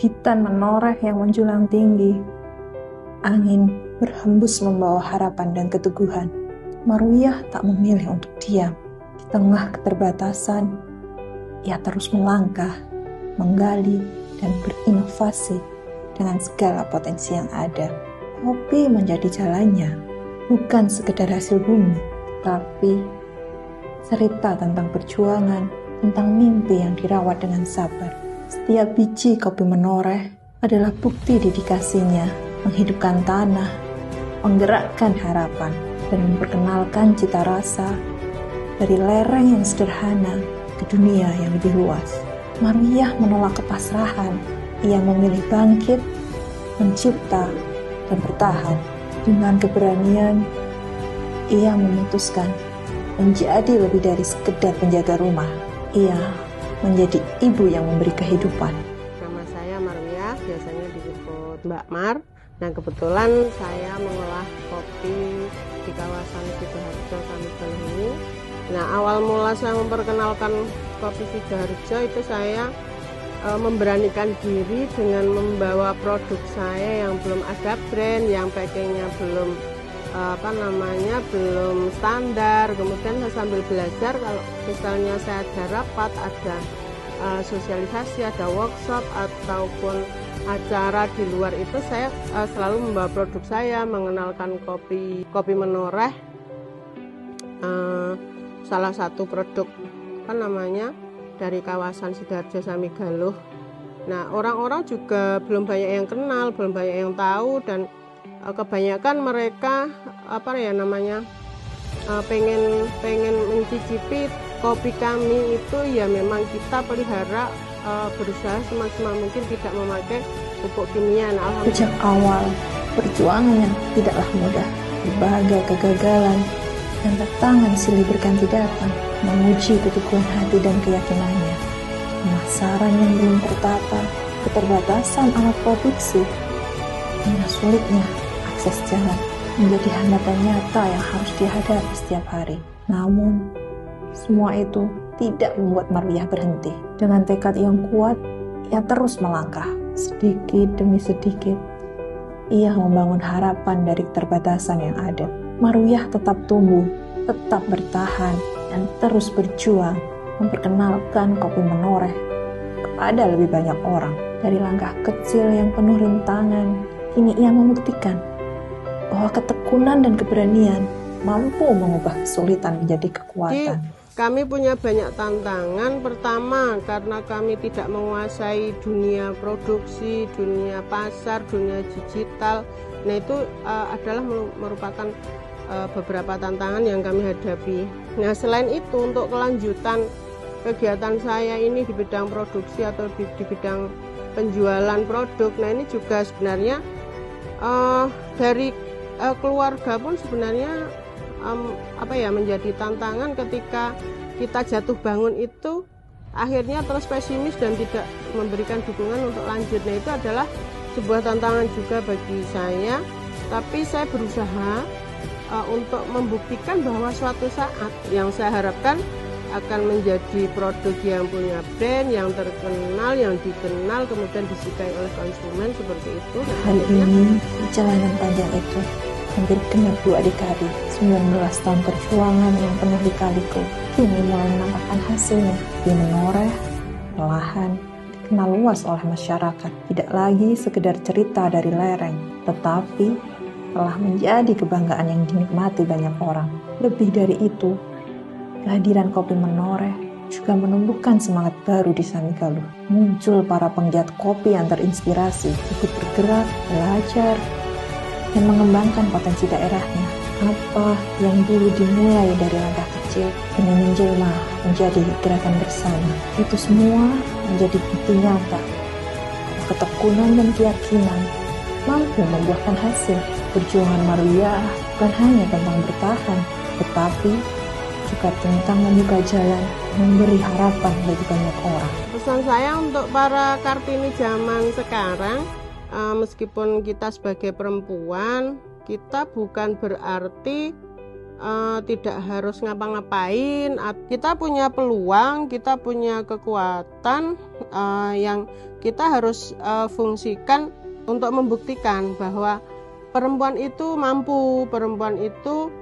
Perbukitan menoreh yang menjulang tinggi. Angin berhembus membawa harapan dan keteguhan. Marwiyah tak memilih untuk diam. Di tengah keterbatasan, ia terus melangkah, menggali, dan berinovasi dengan segala potensi yang ada. Kopi menjadi jalannya, bukan sekedar hasil bumi, tapi cerita tentang perjuangan, tentang mimpi yang dirawat dengan sabar. Setiap biji kopi menoreh adalah bukti dedikasinya menghidupkan tanah, menggerakkan harapan, dan memperkenalkan cita rasa dari lereng yang sederhana ke dunia yang lebih luas. Marwiyah menolak kepasrahan. Ia memilih bangkit, mencipta, dan bertahan. Dengan keberanian, ia memutuskan menjadi lebih dari sekedar penjaga rumah. Ia menjadi ibu yang memberi kehidupan. Nama saya Marwiyah, biasanya disebut Mbak Mar. Nah, kebetulan saya mengolah kopi di kawasan Sidoarjo Sami Galuh ini. Nah, awal mula saya memperkenalkan kopi Sidoarjo itu saya memberanikan diri dengan membawa produk saya yang belum ada brand, yang packingnya belum belum standar. Kemudian saya sambil belajar, kalau misalnya saya ada rapat, ada sosialisasi, ada workshop ataupun acara di luar itu, saya selalu membawa produk saya, mengenalkan kopi menoreh, salah satu produk dari kawasan Sidoarjo Sami Galuh. Nah, orang-orang juga belum banyak yang kenal, belum banyak yang tahu, dan kebanyakan mereka pengen mencicipi kopi kami itu. Ya memang kita pelihara, berusaha semaksimal mungkin tidak memakai pupuk kimia. Nah, sejak awal perjuangan yang tidaklah mudah, berbagai kegagalan dan tantangan silih berganti datang menguji keteguhan hati dan keyakinannya. Pemasaran yang belum tertata, keterbatasan alat produksi, hingga sulitnya akses jalan menjadi hambatan nyata yang harus dihadapi setiap hari. Namun, semua itu tidak membuat Marwiyah berhenti. Dengan tekad yang kuat, ia terus melangkah. Sedikit demi sedikit, ia membangun harapan dari keterbatasan yang ada. Marwiyah tetap tumbuh, tetap bertahan, dan terus berjuang memperkenalkan kopi menoreh kepada lebih banyak orang. Dari langkah kecil yang penuh rintangan, kini ia membuktikan bahwa ketekunan dan keberanian mampu mengubah kesulitan menjadi kekuatan. Kami punya banyak tantangan. Pertama, karena kami tidak menguasai dunia produksi, dunia pasar, dunia digital. Nah, itu adalah merupakan beberapa tantangan yang kami hadapi. Nah, selain itu, untuk kelanjutan kegiatan saya ini di bidang produksi atau di bidang penjualan produk, nah ini juga sebenarnya dari keluarga pun sebenarnya menjadi tantangan. Ketika kita jatuh bangun itu akhirnya terus pesimis dan tidak memberikan dukungan untuk lanjut. Nah, itu adalah sebuah tantangan juga bagi saya, tapi saya berusaha untuk membuktikan bahwa suatu saat yang saya harapkan akan menjadi produk yang punya brand, yang terkenal, yang dikenal, kemudian disukai oleh konsumen, seperti itu. Hari ini, perjalanan panjang itu hampir genap 2 dekade, 19 tahun perjuangan yang penuh lika-liku, kini mulai menampakkan hasilnya. Di menoreh, perlahan dikenal luas oleh masyarakat. Tidak lagi sekedar cerita dari lereng, tetapi telah menjadi kebanggaan yang dinikmati banyak orang. Lebih dari itu, kehadiran kopi menoreh juga menumbuhkan semangat baru di Sami Galuh. Muncul para penggiat kopi yang terinspirasi, ikut bergerak, belajar, dan mengembangkan potensi daerahnya. Apa yang dulu dimulai dari langkah kecil, kini menjelma menjadi gerakan bersama. Itu semua menjadi bukti nyata ketekunan dan keyakinan mampu membuahkan hasil. Perjuangan Marwiyah bukan hanya tentang bertahan, tetapi juga tentang membuka jalan, memberi harapan bagi banyak orang. Pesan saya untuk para Kartini zaman sekarang, meskipun kita sebagai perempuan, kita bukan berarti tidak harus ngapa-ngapain. Kita punya peluang, kita punya kekuatan yang kita harus fungsikan untuk membuktikan bahwa perempuan itu mampu, perempuan itu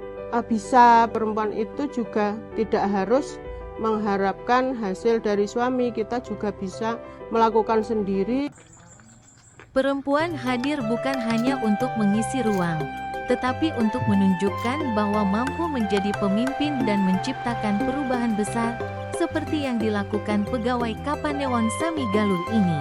bisa, perempuan itu juga tidak harus mengharapkan hasil dari suami, kita juga bisa melakukan sendiri. Perempuan hadir bukan hanya untuk mengisi ruang, tetapi untuk menunjukkan bahwa mampu menjadi pemimpin dan menciptakan perubahan besar, seperti yang dilakukan pegawai Kapanewon Samigaluh ini.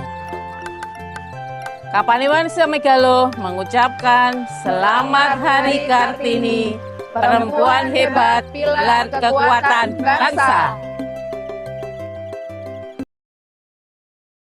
Kapanewon Samigaluh mengucapkan Selamat Hari Kartini, perempuan hebat, pilar kekuatan bangsa.